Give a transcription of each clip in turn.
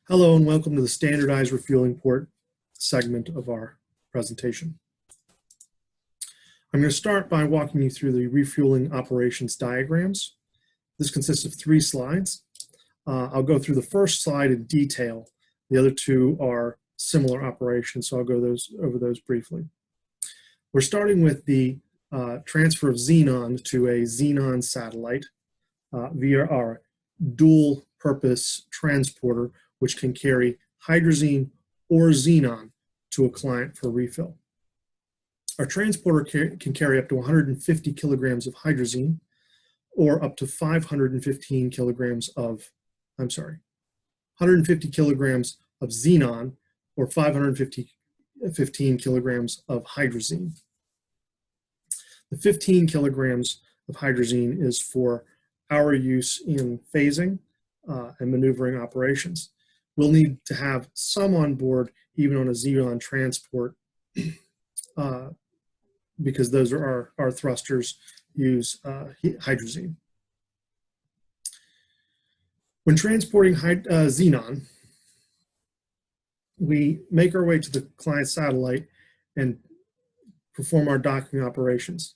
Hello and welcome to the standardized refueling port segment of our presentation. I'm going to start by walking you through the refueling operations diagrams. This consists of 3 slides. I'll go through the first slide in detail. The other 2 are similar operations, so I'll go over those briefly. We're starting with the transfer of xenon to a xenon satellite via our dual purpose transporter, which can carry hydrazine or xenon to a client for refill. Our transporter can carry up to 150 kilograms of hydrazine or up to 150 kilograms of xenon or 515 kilograms of hydrazine. The 15 kilograms of hydrazine is for our use in phasing and maneuvering operations. We'll need to have some on board even on a xenon transport because those are our thrusters use hydrazine. When transporting xenon, we make our way to the client satellite and perform our docking operations.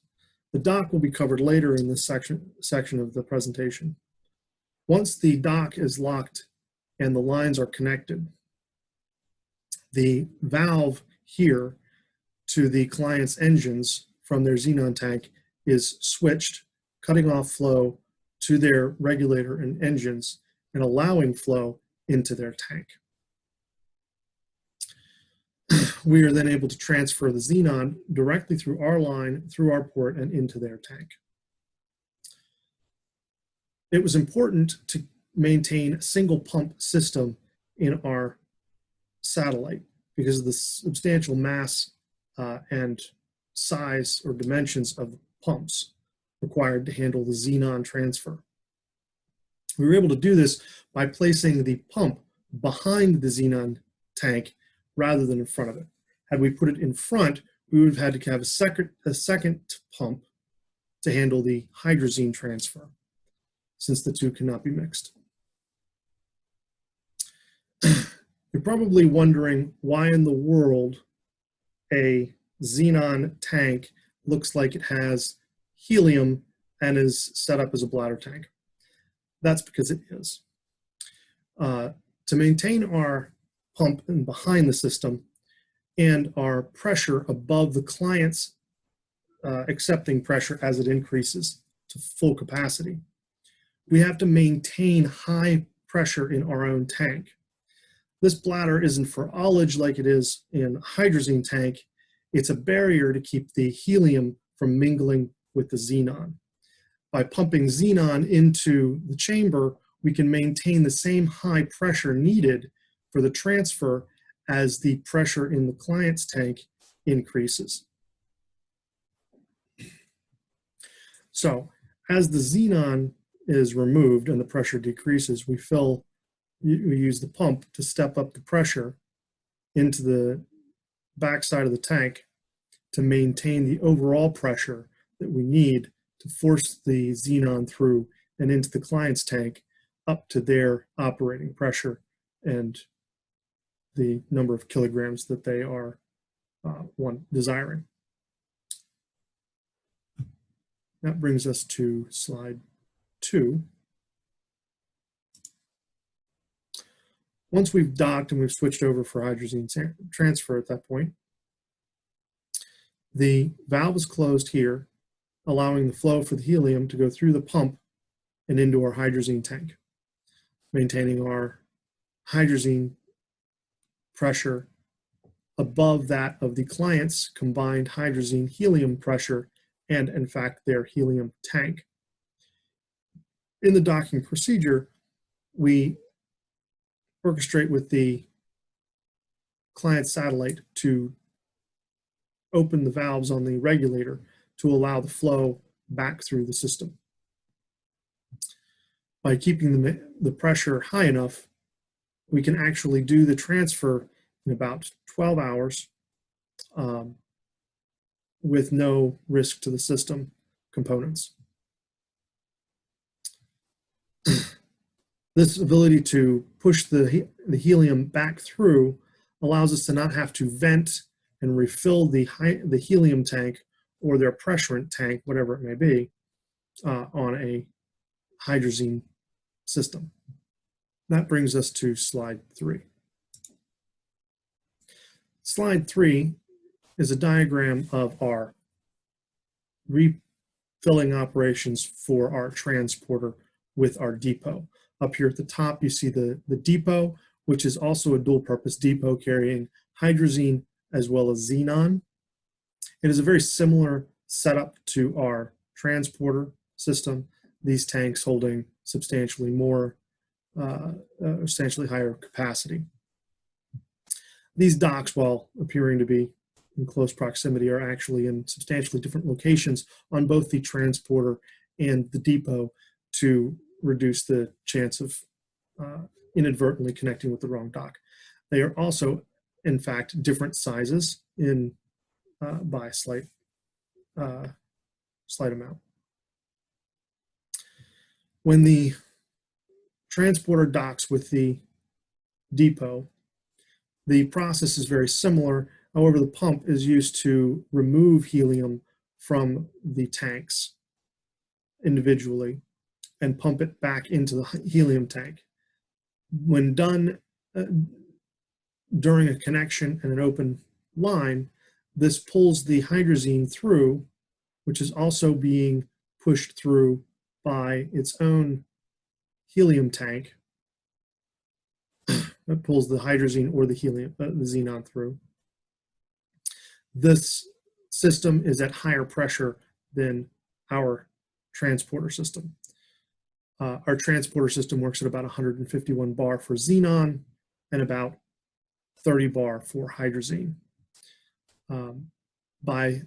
The dock will be covered later in this section of the presentation. Once the dock is locked and the lines are connected, the valve here to the client's engines from their xenon tank is switched, cutting off flow to their regulator and engines and allowing flow into their tank. We are then able to transfer the xenon directly through our line, through our port, and into their tank. It was important to maintain a single pump system in our satellite because of the substantial mass and size or dimensions of the pumps required to handle the xenon transfer. We were able to do this by placing the pump behind the xenon tank rather than in front of it. Had we put it in front, we would have had to have a second pump to handle the hydrazine transfer, since the 2 cannot be mixed. You're probably wondering why in the world a xenon tank looks like it has helium and is set up as a bladder tank. That's because it is. To maintain our pump and behind the system and our pressure above the client's accepting pressure as it increases to full capacity, we have to maintain high pressure in our own tank. This bladder isn't for ullage like it is in a hydrazine tank. It's a barrier to keep the helium from mingling with the xenon. By pumping xenon into the chamber, we can maintain the same high pressure needed for the transfer as the pressure in the client's tank increases. So as the xenon is removed and the pressure decreases, we use the pump to step up the pressure into the backside of the tank to maintain the overall pressure that we need to force the xenon through and into the client's tank up to their operating pressure and the number of kilograms that they are desiring. That brings us to slide 2. Once we've docked and we've switched over for hydrazine transfer at that point, the valve is closed here, allowing the flow for the helium to go through the pump and into our hydrazine tank, maintaining our hydrazine pressure above that of the client's combined hydrazine helium pressure and, in fact, their helium tank. In the docking procedure, we orchestrate with the client satellite to open the valves on the regulator to allow the flow back through the system. By keeping the pressure high enough, we can actually do the transfer in about 12 hours with no risk to the system components. This ability to push the helium back through allows us to not have to vent and refill the helium tank or their pressurant tank, whatever it may be, on a hydrazine system. That brings us to slide 3. Slide 3 is a diagram of our refilling operations for our transporter with our depot. Up here at the top, you see the depot, which is also a dual-purpose depot carrying hydrazine as well as xenon. It is a very similar setup to our transporter system, these tanks holding substantially more, substantially higher capacity. These docks, while appearing to be in close proximity, are actually in substantially different locations on both the transporter and the depot to reduce the chance of inadvertently connecting with the wrong dock. They are also, in fact, different sizes in by a slight amount. When the transporter docks with the depot, the process is very similar. However, the pump is used to remove helium from the tanks individually and pump it back into the helium tank. When done during a connection and an open line, this pulls the hydrazine through, which is also being pushed through by its own helium tank. It pulls the hydrazine or the helium, the xenon through. This system is at higher pressure than our transporter system. Our transporter system works at about 151 bar for xenon and about 30 bar for hydrazine. By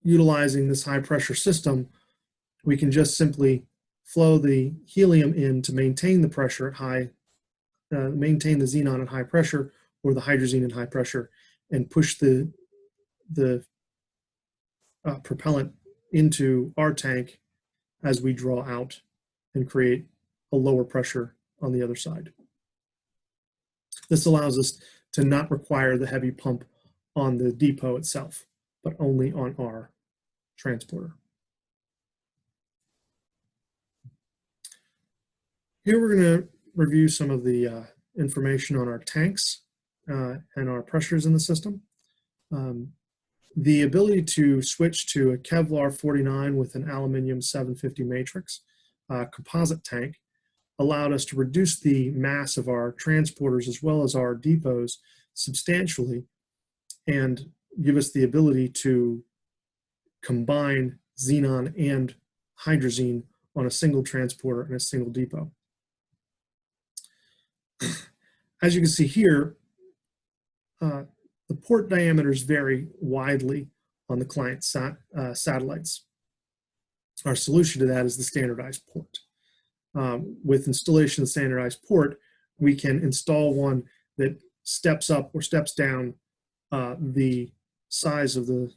utilizing this high pressure system, we can just simply flow the helium in to maintain the pressure at high, maintain the xenon at high pressure or the hydrazine at high pressure, and push the propellant into our tank as we draw out and create a lower pressure on the other side. This allows us to not require the heavy pump on the depot itself, but only on our transporter. Here we're going to review some of the information on our tanks and our pressures in the system. The ability to switch to a Kevlar 49 with an aluminum 750 matrix composite tank allowed us to reduce the mass of our transporters as well as our depots substantially and give us the ability to combine xenon and hydrazine on a single transporter and a single depot. As you can see here, the port diameters vary widely on the client satellites. Our solution to that is the standardized port. With installation of the standardized port, we can install one that steps up or steps down the size of the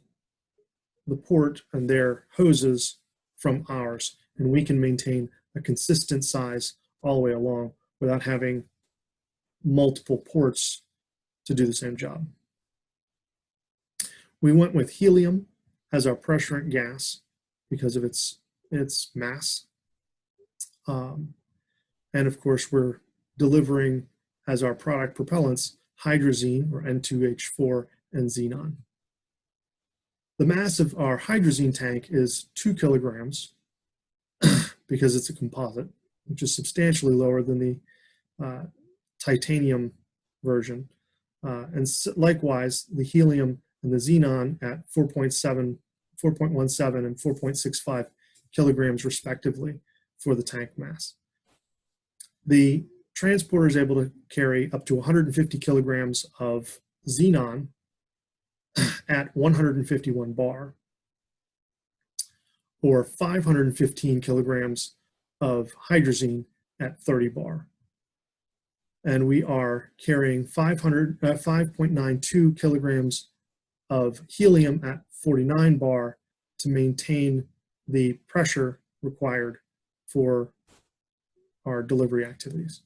port and their hoses from ours, and we can maintain a consistent size all the way along without having multiple ports to do the same job. We went with helium as our pressurant gas because of its mass. And of course, we're delivering as our product propellants hydrazine or N2H4 and xenon. The mass of our hydrazine tank is 2 kilograms because it's a composite, which is substantially lower than the titanium version. And likewise, the helium and the xenon at 4.17 and 4.65 kilograms respectively for the tank mass. The transporter is able to carry up to 150 kilograms of xenon at 151 bar, or 515 kilograms of hydrazine at 30 bar. And we are carrying 5.92 kilograms of helium at 49 bar to maintain the pressure required for our delivery activities.